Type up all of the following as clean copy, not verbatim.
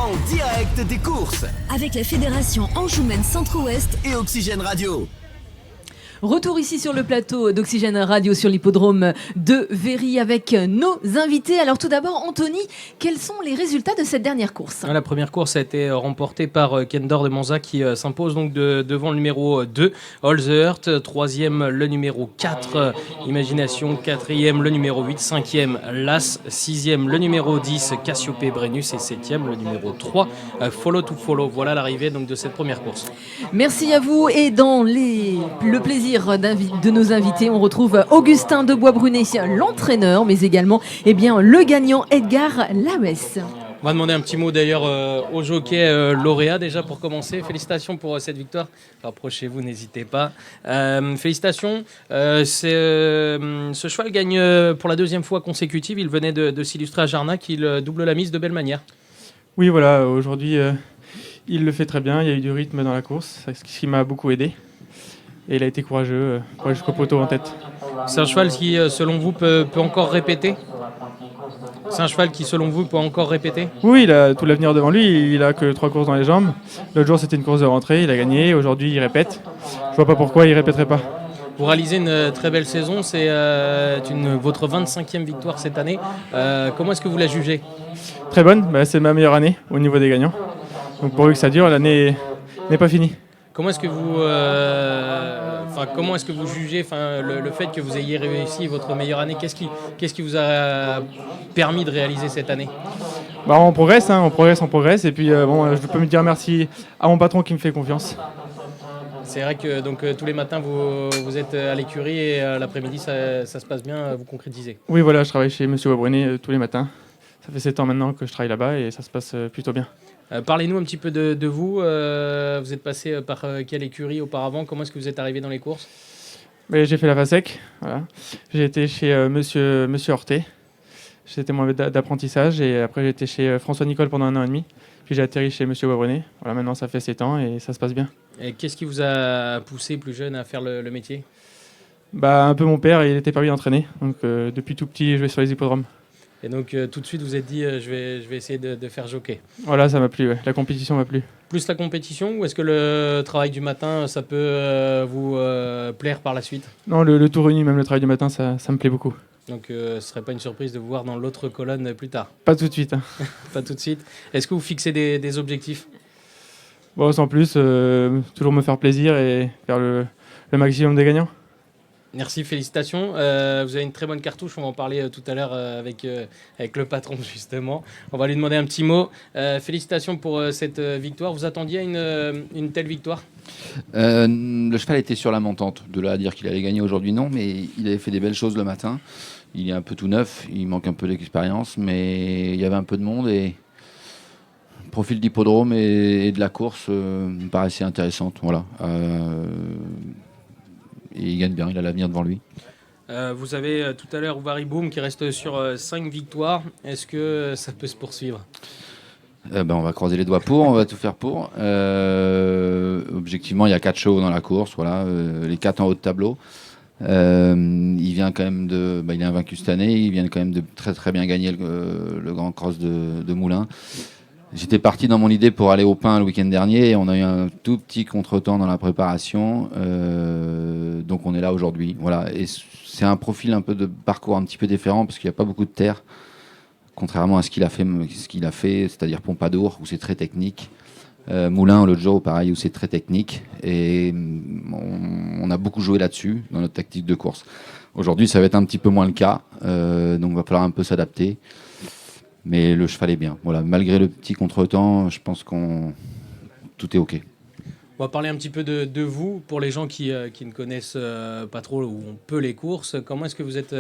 en direct des courses. Avec la Fédération Anjoumen Centre-Ouest et Oxygène Radio. Retour ici sur le plateau d'Oxygène Radio sur l'hippodrome de Véry avec nos invités. Alors tout d'abord, Anthony, quels sont les résultats de cette dernière course ? La première course a été remportée par Kendor de Monza qui s'impose donc devant le numéro 2, All the Earth, troisième le numéro 4, Imagination, quatrième le numéro 8, cinquième Las, sixième le numéro 10, Cassiope Brennus et septième le numéro 3, Follow to Follow. Voilà l'arrivée donc de cette première course. Merci à vous et dans le plaisir de nos invités, on retrouve Augustin de Bois-Brunet, l'entraîneur, mais également le gagnant Edgar Lawes. On va demander un petit mot d'ailleurs au jockey lauréat déjà pour commencer. Félicitations pour cette victoire. Rapprochez-vous, n'hésitez pas. Félicitations. Ce cheval gagne pour la deuxième fois consécutive. Il venait de s'illustrer à Jarnac. Il double la mise de belle manière. Oui, voilà. Aujourd'hui, il le fait très bien. Il y a eu du rythme dans la course, ce qui m'a beaucoup aidé. Et il a été courageux, jusqu'au poteau en tête. C'est un cheval qui, selon vous, peut encore répéter ? C'est un cheval qui, selon vous, peut encore répéter ? Oui, il a tout l'avenir devant lui. Il a que 3 courses dans les jambes. L'autre jour, c'était une course de rentrée. Il a gagné. Aujourd'hui, il répète. Je vois pas pourquoi il répéterait pas. Vous réalisez une très belle saison. C'est votre 25e victoire cette année. Comment est-ce que vous la jugez ? Très bonne. C'est ma meilleure année au niveau des gagnants. Donc pourvu que ça dure, l'année n'est pas finie. Comment est-ce que vous jugez le fait que vous ayez réussi votre meilleure année ? Qu'est-ce qui vous a permis de réaliser cette année ? On progresse, on progresse. Et puis je peux me dire merci à mon patron qui me fait confiance. C'est vrai que tous les matins vous êtes à l'écurie et l'après-midi ça se passe bien, vous concrétisez. Oui, voilà, je travaille chez Monsieur Bois-Brunet tous les matins. Ça fait 7 ans maintenant que je travaille là-bas et ça se passe plutôt bien. Parlez-nous un petit peu de vous. Vous êtes passé par quelle écurie auparavant ? Comment est-ce que vous êtes arrivé dans les courses ? J'ai fait la FASEC. Voilà. J'ai été chez Monsieur Hortet. J'étais mon d'apprentissage et après j'ai été chez François Nicole pendant 1 an et demi. Puis j'ai atterri chez Monsieur Bois-Brunet. Voilà, maintenant ça fait 7 ans et ça se passe bien. Et qu'est-ce qui vous a poussé plus jeune à faire le métier ? Un peu mon père, il était pas bien entraîné. Donc depuis tout petit, je vais sur les hippodromes. Et donc tout de suite vous êtes dit je vais essayer de faire jockey. Voilà, ça m'a plu, ouais. La compétition m'a plu. Plus la compétition ou est-ce que le travail du matin ça peut vous plaire par la suite ? Non, le tour uni, même le travail du matin, ça me plaît beaucoup. Donc ce serait pas une surprise de vous voir dans l'autre colonne plus tard ? Pas tout de suite. Pas tout de suite. Est-ce que vous fixez des objectifs ? Sans plus, toujours me faire plaisir et faire le maximum des gagnants. Merci, félicitations. Vous avez une très bonne cartouche, on va en parler tout à l'heure avec le patron justement. On va lui demander un petit mot. Félicitations pour cette victoire. Vous attendiez une telle victoire ? Le cheval était sur la montante. De là à dire qu'il allait gagner aujourd'hui, non, mais il avait fait des belles choses le matin. Il est un peu tout neuf, il manque un peu d'expérience, mais il y avait un peu de monde et le profil d'hippodrome et de la course me paraissait intéressante. Voilà. Et il gagne bien, il a l'avenir devant lui. Vous avez tout à l'heure Ouvari Boom qui reste sur 5 victoires. Est-ce que ça peut se poursuivre ? On va croiser les doigts pour, on va tout faire pour. Objectivement, il y a 4 chevaux dans la course, voilà, les 4 en haut de tableau. Il vient quand même il est invaincu cette année, il vient quand même de très très bien gagner le Grand Cross de Moulins. J'étais parti dans mon idée pour aller au Pin le week-end dernier et on a eu un tout petit contretemps dans la préparation, donc on est là aujourd'hui. Voilà. Et c'est un profil un peu de parcours un petit peu différent parce qu'il n'y a pas beaucoup de terre, contrairement à ce qu'il a fait, c'est-à-dire Pompadour où c'est très technique, Moulins l'autre jour pareil où c'est très technique et on a beaucoup joué là-dessus dans notre tactique de course. Aujourd'hui ça va être un petit peu moins le cas, donc il va falloir un peu s'adapter. Mais le cheval est bien. Voilà, malgré le petit contretemps, je pense tout est OK. On va parler un petit peu de vous, pour les gens qui ne connaissent pas trop ou peu les courses. Comment est-ce que vous êtes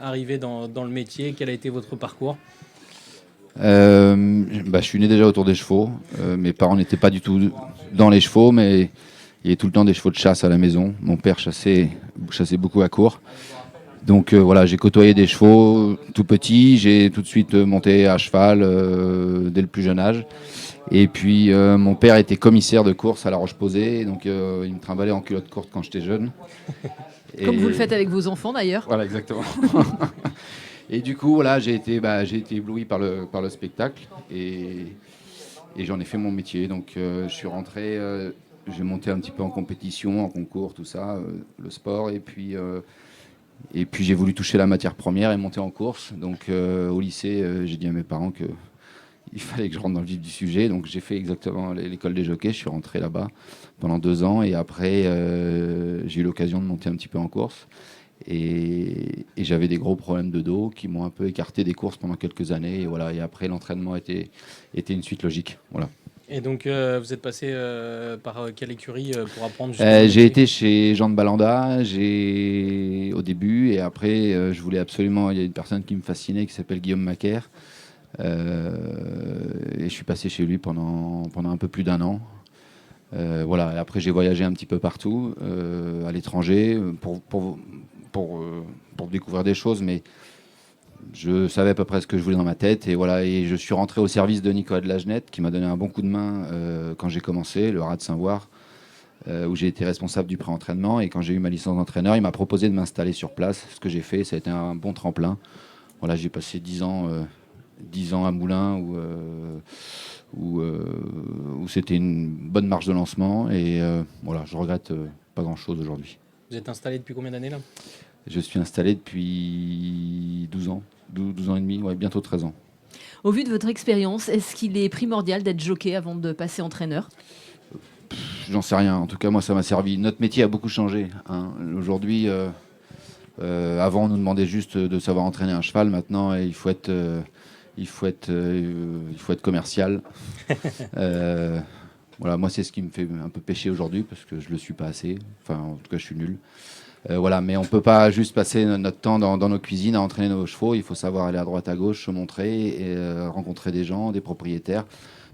arrivé dans le métier ? Quel a été votre parcours ? Je suis né déjà autour des chevaux. Mes parents n'étaient pas du tout dans les chevaux, mais il y avait tout le temps des chevaux de chasse à la maison. Mon père chassait beaucoup à court. Donc j'ai côtoyé des chevaux tout petit, j'ai tout de suite monté à cheval dès le plus jeune âge. Et puis mon père était commissaire de course à La Roche-Posay, donc il me trimballait en culotte courte quand j'étais jeune. Comme vous le faites avec vos enfants d'ailleurs. Voilà, exactement. Et du coup, j'ai été ébloui par le spectacle. et j'en ai fait mon métier. Donc je suis rentré, j'ai monté un petit peu en compétition, en concours, tout ça, le sport, et puis j'ai voulu toucher la matière première et monter en course. Donc au lycée, j'ai dit à mes parents que il fallait que je rentre dans le vif du sujet. Donc j'ai fait exactement l'école des jockeys. Je suis rentré là-bas pendant 2 ans. Et après, j'ai eu l'occasion de monter un petit peu en course. Et j'avais des gros problèmes de dos qui m'ont un peu écarté des courses pendant quelques années. Et voilà. Et après, l'entraînement était une suite logique. Voilà. Et donc, vous êtes passé par quelle écurie pour apprendre J'ai été chez Jean de Balanda au début. Et après, je voulais absolument... Il y a une personne qui me fascinait qui s'appelle Guillaume Macaire. Et je suis passé chez lui pendant un peu plus d'1 an. Voilà. Et après, j'ai voyagé un petit peu partout, à l'étranger, pour découvrir des choses, mais je savais à peu près ce que je voulais dans ma tête. Et voilà. Et je suis rentré au service de Nicolas de Lagenette, qui m'a donné un bon coup de main quand j'ai commencé, le Rat de Saint-Voir, où j'ai été responsable du pré-entraînement. Et quand j'ai eu ma licence d'entraîneur, il m'a proposé de m'installer sur place. Ce que j'ai fait, ça a été un bon tremplin. Voilà, j'ai passé 10 ans à Moulins où c'était une bonne marge de lancement. Et voilà, je regrette pas grand-chose aujourd'hui. Vous êtes installé depuis combien d'années là ? Je suis installé depuis 12 ans. 12 ans et demi, ouais, bientôt 13 ans. Au vu de votre expérience, est-ce qu'il est primordial d'être jockey avant de passer entraîneur ? J'en sais rien. En tout cas, moi, ça m'a servi. Notre métier a beaucoup changé, hein. Aujourd'hui, avant, on nous demandait juste de savoir entraîner un cheval. Maintenant, il faut être commercial. Voilà, moi, c'est ce qui me fait un peu pécher aujourd'hui parce que je le suis pas assez. Enfin, en tout cas, je suis nul. Voilà, mais on peut pas juste passer notre temps dans nos cuisines à entraîner nos chevaux. Il faut savoir aller à droite, à gauche, se montrer et rencontrer des gens, des propriétaires,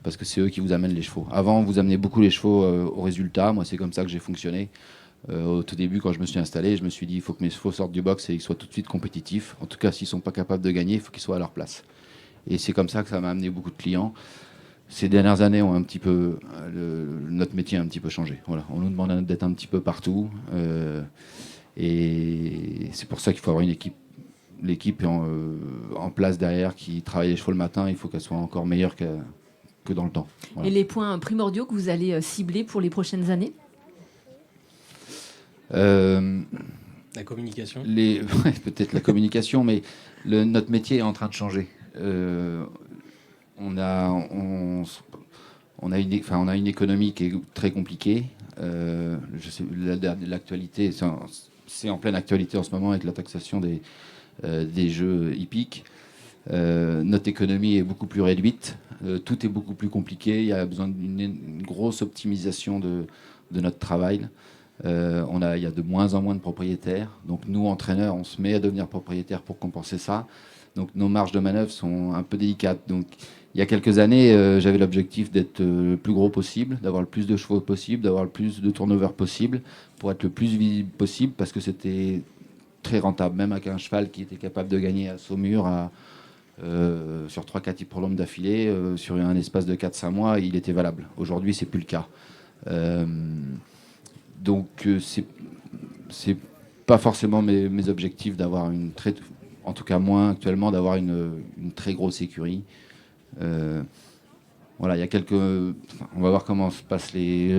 parce que c'est eux qui vous amènent les chevaux. Avant, vous amenez beaucoup les chevaux au résultat. Moi, c'est comme ça que j'ai fonctionné. Au tout début, quand je me suis installé, je me suis dit il faut que mes chevaux sortent du box et qu'ils soient tout de suite compétitifs. En tout cas, s'ils sont pas capables de gagner, il faut qu'ils soient à leur place. Et c'est comme ça que ça m'a amené beaucoup de clients. Ces dernières années ont un petit peu notre métier a un petit peu changé. Voilà, on nous demande d'être un petit peu partout, et c'est pour ça qu'il faut avoir l'équipe en place derrière qui travaille les chevaux le matin. Il faut qu'elle soit encore meilleure que dans le temps. Voilà. Et les points primordiaux que vous allez cibler pour les prochaines années ? La communication. Peut-être la communication, mais notre métier est en train de changer. On a une économie qui est très compliquée. L'actualité, c'est en pleine actualité en ce moment avec la taxation des jeux hippiques. Notre économie est beaucoup plus réduite. Tout est beaucoup plus compliqué. Il y a besoin d'une grosse optimisation de notre travail. Il y a de moins en moins de propriétaires. Donc nous, entraîneurs, on se met à devenir propriétaires pour compenser ça. Donc nos marges de manœuvre sont un peu délicates. Donc il y a quelques années, j'avais l'objectif d'être le plus gros possible, d'avoir le plus de chevaux possible, d'avoir le plus de turnover possible, pour être le plus visible possible, parce que c'était très rentable. Même avec un cheval qui était capable de gagner à Saumur sur 3-4 hippodromes d'affilée, sur un espace de 4-5 mois, il était valable. Aujourd'hui, c'est plus le cas. Donc c'est pas forcément mes objectifs d'avoir en tout cas moins actuellement, d'avoir une très grosse écurie. Voilà, il y a on va voir comment se passent les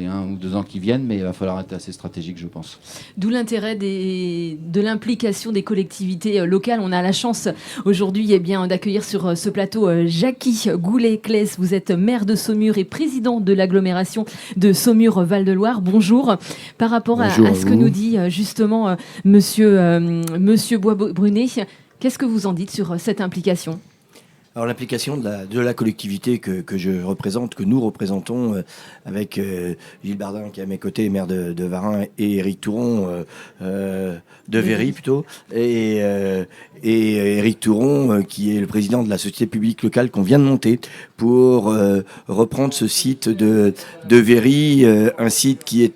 1 ou 2 ans qui viennent, mais il va falloir être assez stratégique, je pense. D'où l'intérêt de l'implication des collectivités locales. On a la chance aujourd'hui d'accueillir sur ce plateau Jacky Goulet-Claes. Vous êtes maire de Saumur et président de l'agglomération de Saumur-Val-de-Loire. Bonjour. Par rapport à ce que nous dit justement Monsieur Boisbrunet, qu'est-ce que vous en dites sur cette implication ? Alors l'implication de la collectivité que je représente, que nous représentons, avec Gilles Bardin qui est à mes côtés, maire de Varin, et Éric Touron de Véry plutôt, et Éric Touron qui est le président de la société publique locale qu'on vient de monter pour reprendre ce site de Véry, un site qui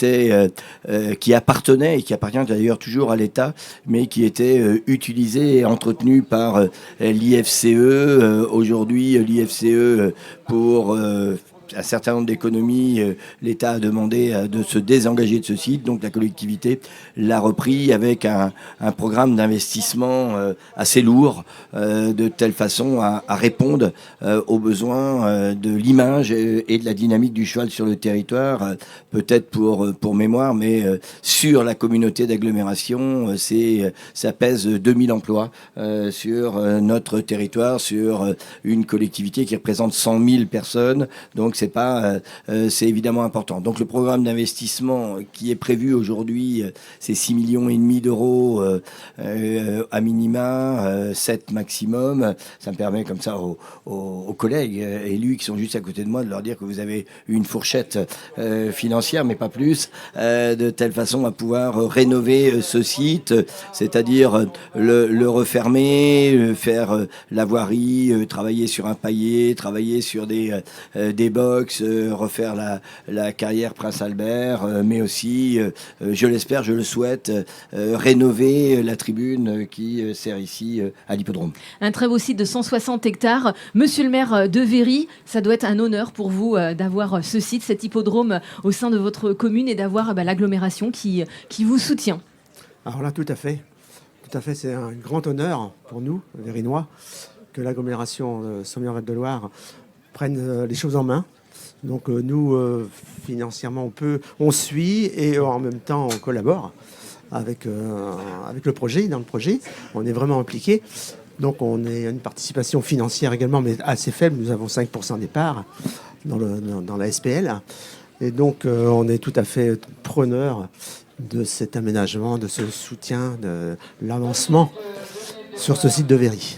appartenait et qui appartient d'ailleurs toujours à l'État, mais qui était utilisé et entretenu par l'IFCE. Aujourd'hui, l'IFCE, pour un certain nombre d'économies, l'État a demandé de se désengager de ce site, donc la collectivité l'a repris avec un programme d'investissement assez lourd, de telle façon à répondre aux besoins de l'image et de la dynamique du cheval sur le territoire. Peut-être pour mémoire, mais sur la communauté d'agglomération, ça pèse 2000 emplois sur notre territoire, sur une collectivité qui représente 100 000 personnes. Donc c'est évidemment important. Donc le programme d'investissement qui est prévu aujourd'hui, c'est 6,5 millions d'euros à minima, 7 maximum. Ça me permet comme ça aux collègues élus qui sont juste à côté de moi de leur dire que vous avez une fourchette financière, mais pas plus, de telle façon à pouvoir rénover ce site, c'est-à-dire le refermer, faire la voirie, travailler sur un paillet, travailler sur des box, refaire la carrière Prince Albert, mais aussi, je l'espère, je le souhaite, rénover la tribune qui sert ici à l'hippodrome. Un très beau site de 160 hectares. Monsieur le maire de Véry, ça doit être un honneur pour vous d'avoir ce site, cet hippodrome au sein de votre commune et d'avoir l'agglomération qui vous soutient. Alors là, tout à fait. Tout à fait, c'est un grand honneur pour nous, Vérinois, que l'agglomération Saumur-Val-de-Loire prenne les choses en main. Donc nous, financièrement, on suit et en même temps, on collabore avec le projet. Dans le projet, on est vraiment impliqué. Donc on est une participation financière également, mais assez faible. Nous avons 5% des parts dans la SPL. Et donc on est tout à fait preneur de cet aménagement, de ce soutien, de l'avancement sur ce site de Véry.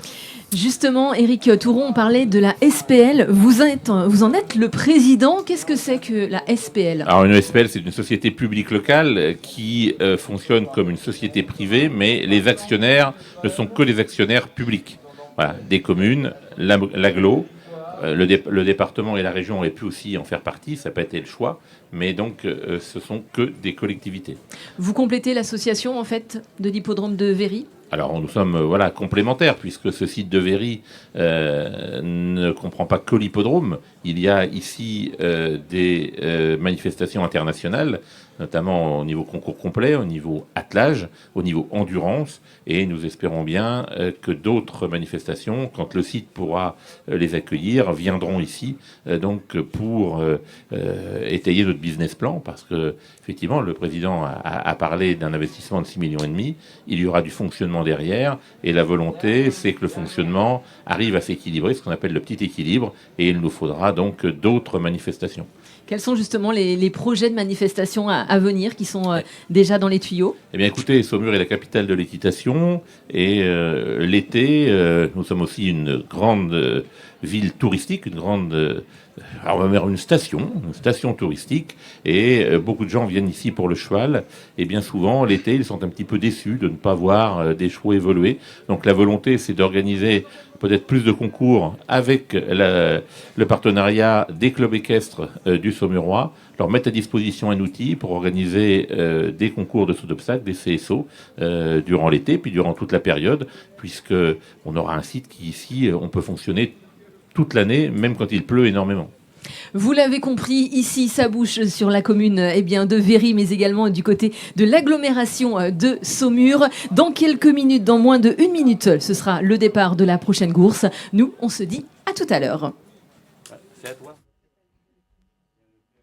Justement, Éric Touron, on parlait de la SPL. Vous en êtes le président. Qu'est-ce que c'est que la SPL ? Alors une SPL, c'est une société publique locale qui fonctionne comme une société privée, mais les actionnaires ne sont que des actionnaires publics. Voilà, des communes, l'agglo, le département et la région auraient pu aussi en faire partie, ça n'a pas été le choix, mais donc ce sont que des collectivités. Vous complétez l'association en fait de l'hippodrome de Véry ? Alors nous sommes complémentaires, puisque ce site de Véry ne comprend pas que l'hippodrome. Il y a ici des manifestations internationales, notamment au niveau concours complet, au niveau attelage, au niveau endurance, et nous espérons bien que d'autres manifestations, quand le site pourra les accueillir, viendront ici donc pour étayer notre business plan, parce que effectivement le président a parlé d'un investissement de 6,5 millions. Il y aura du fonctionnement derrière, et la volonté, c'est que le fonctionnement arrive à s'équilibrer, ce qu'on appelle le petit équilibre, et il nous faudra donc d'autres manifestations. Quels sont justement les projets de manifestation à venir qui sont déjà dans les tuyaux ? Eh bien écoutez, Saumur est la capitale de l'équitation, et l'été, nous sommes aussi une grande ville touristique, alors on va dire une station touristique, et beaucoup de gens viennent ici pour le cheval, et bien souvent l'été ils sont un petit peu déçus de ne pas voir des chevaux évoluer. Donc la volonté, c'est d'organiser peut-être plus de concours avec le partenariat des clubs équestres du Saumurois, leur mettre à disposition un outil pour organiser des concours de saut d'obstacles, des CSO, durant l'été, puis durant toute la période, puisque on aura un site qui ici, on peut fonctionner toute l'année, même quand il pleut énormément. Vous l'avez compris, ici, ça bouge sur la commune de Véry, mais également du côté de l'agglomération de Saumur. Dans quelques minutes, dans moins de 1 minute, ce sera le départ de la prochaine course. Nous, on se dit à tout à l'heure. C'est à toi.